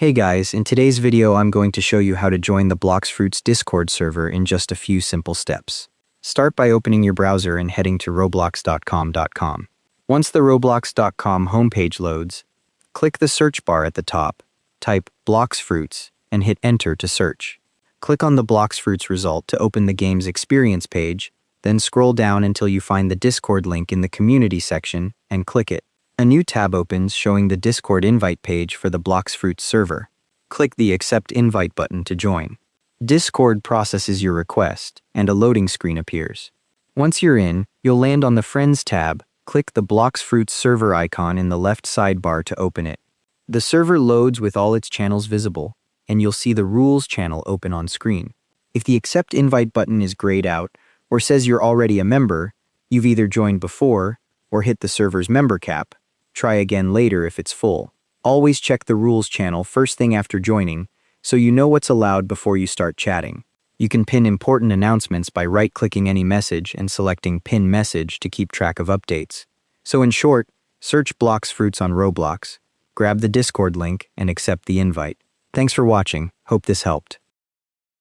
Hey guys, in today's video I'm going to show you how to join the Blox Discord server in just a few simple steps. Start by opening your browser and heading to roblox.com. Once the roblox.com homepage loads, click the search bar at the top, type Blox, and hit enter to search. Click on the Blox result to open the game's experience page, then scroll down until you find the Discord link in the community section and click it. A new tab opens showing the Discord invite page for the Blox server. Click the Accept Invite button to join. Discord processes your request, and a loading screen appears. Once you're in, you'll land on the Friends tab. Click the Blox server icon in the left sidebar to open it. The server loads with all its channels visible, and you'll see the Rules channel open on screen. If the Accept Invite button is grayed out or says you're already a member, you've either joined before or hit the server's member cap. Try again later if it's full. Always check the Rules channel first thing after joining, so you know what's allowed before you start chatting. You can pin important announcements by right-clicking any message and selecting Pin Message to keep track of updates. So in short, search Blox on Roblox, grab the Discord link, and accept the invite. Thanks for watching. Hope this helped.